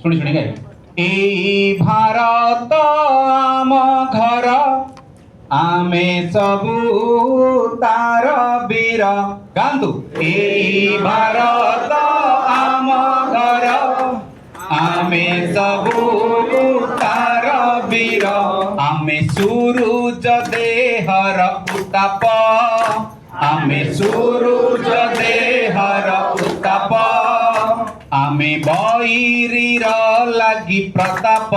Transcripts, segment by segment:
শুনি শুনি গাই এই ভারত আম ঘর ଆମେ ସବୁ ତାର ବୀର ଗାନ୍ତୁ ଏଇ ଭାରତ ଆମ ଘର ଆମେ ସବୁ ତାର ବୀର ଆମେ ସୂରୁଜ ଦେହର ଉତ୍ତାପ ଆମେ ସୂରୁଜ ଦେହର ଉତ୍ତାପ ଆମେ ବୈରୀର ଲାଗି ପ୍ରତାପ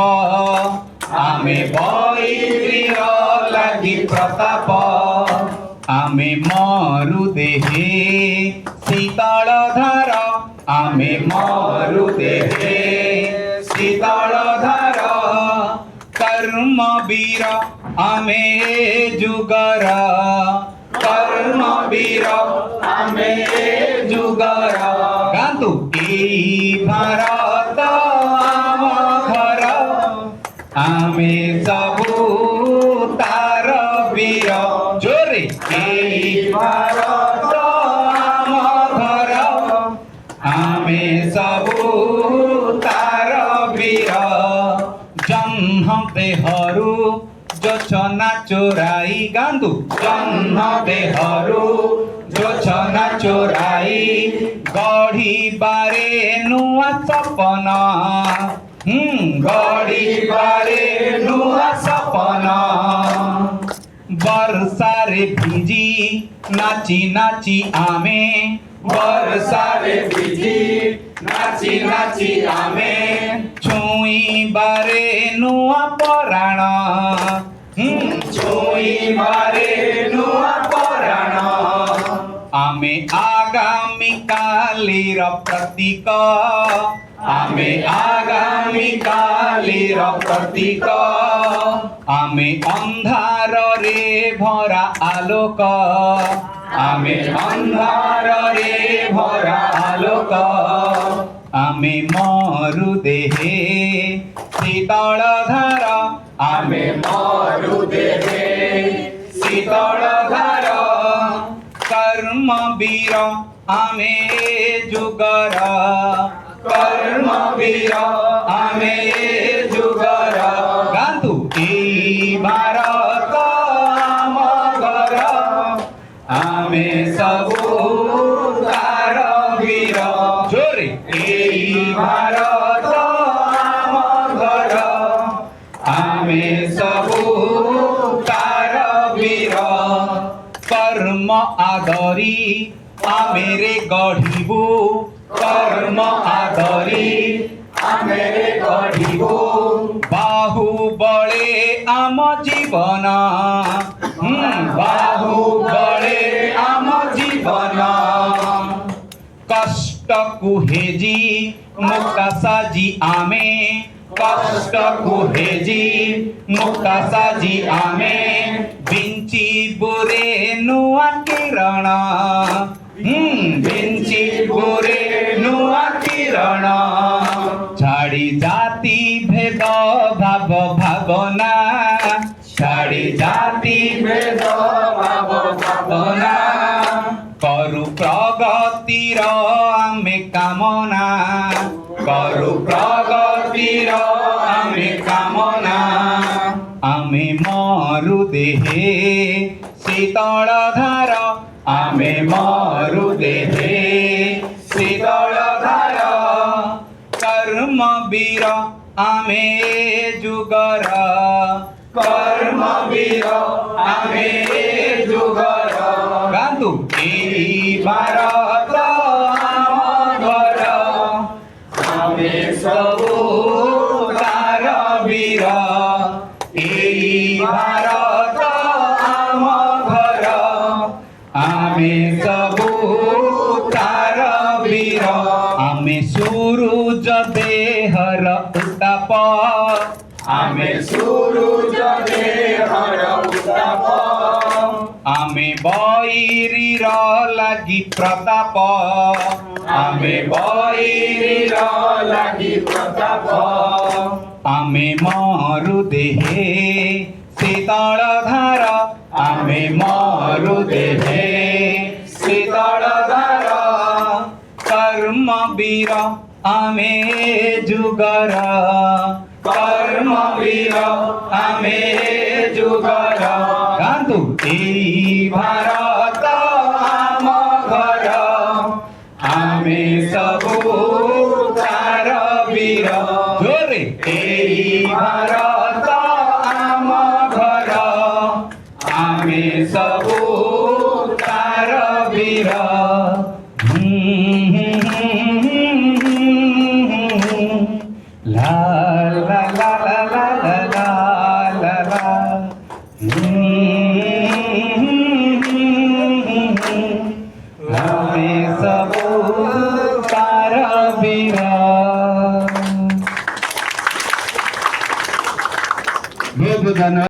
ଆମେ ବୈରୀର লাগি প্রতাপ আমি মরু দেহে শীতল ধার আমি মরু দেহে শীতল ধার কর্ম বীর আমি যুগর কর্ম বীর আমি যুগর গান্তু এই ভারত আম ঘর আমি সবু তার বীর জোরে এই ভারত আম ঘর আমি সবু তার বীর জহ্ন দেহরু যোছনা চোরাই গান্ধু জহ্ন দেহরু যোছনা চোরাই গড়িবারে নুয়া সপন গড়িবারে নুয়া সপন বর্ষারে ভিজি নাচি নাচি আমি বর্ষারে ভিজি নাচি নাচি আমি ছুঁইবারে নুয়া পরাণ ছুঁইবারে নুয়া পরাণ আমি আগামী কালির প্রতীক আমি আগামী কালির প্রতীক আমি ଅନ୍ଧାରରେ ভরা আলোক আমি ଅନ୍ଧାରରେ ভরা আলোক আমি মরু দেহে শীতল ধার আমি মরু দেহে শীতল ধার কর্ম বীর আমি যুগর কর্ম বীর আমি যুগর গান্তু এই ভারত আম ঘর আমি সবু তার বীর জোরে এই ভারত আম ঘর আমি সবু তার বীর কর্ম আদরি আমেরে গঢ়িবু কর্ম আদরি আমেরে গঢ়িবু বাহুবলে আম জীবন বাহুবলে আম জীবন কষ্টকু হেজি মুক্তা সাজি আমি কষ্টকু হেজি মুক্তা সাজি আমি বিঞ্চিবুরে নুয়া কিরণ বিঞ্চিবুরে নুয়া কিরণ ছাড়ি জাতি ভেদ ভাব ভাবনা ছাড়ি জাতি ভেদ ভাব ভাবনা করু প্রগতির আমি কামনা করু প্রগতির আমি কামনা আমি মরু দেহে শীতল ধার আমি মরু দেহে শীতল ধার কর্ম বীর আমি যুগর কর্ম বীর আমি যুগর গান্তু এই ভারত আম ঘর আমি সবু তার বীর এই ভারত আম ঘর আমি সবু তার বীর আমি সূরুজ দেহর উত্তাপ আমি সূরুজ দেহর উত্তাপ আমি বৈরীর লাগি প্রতাপ আমি বৈরীর লাগি প্রতাপ আমি মরু দেহে শীতল ধার আমি মরু দেহে শীতল ধার কর্ম বীর आमे जुगर कर्मवीर आमे जुगर गान्तु एई भारत आम घर आमे सबु तार वीर जोरे एई भारत आम घर आमे सबु तार वीर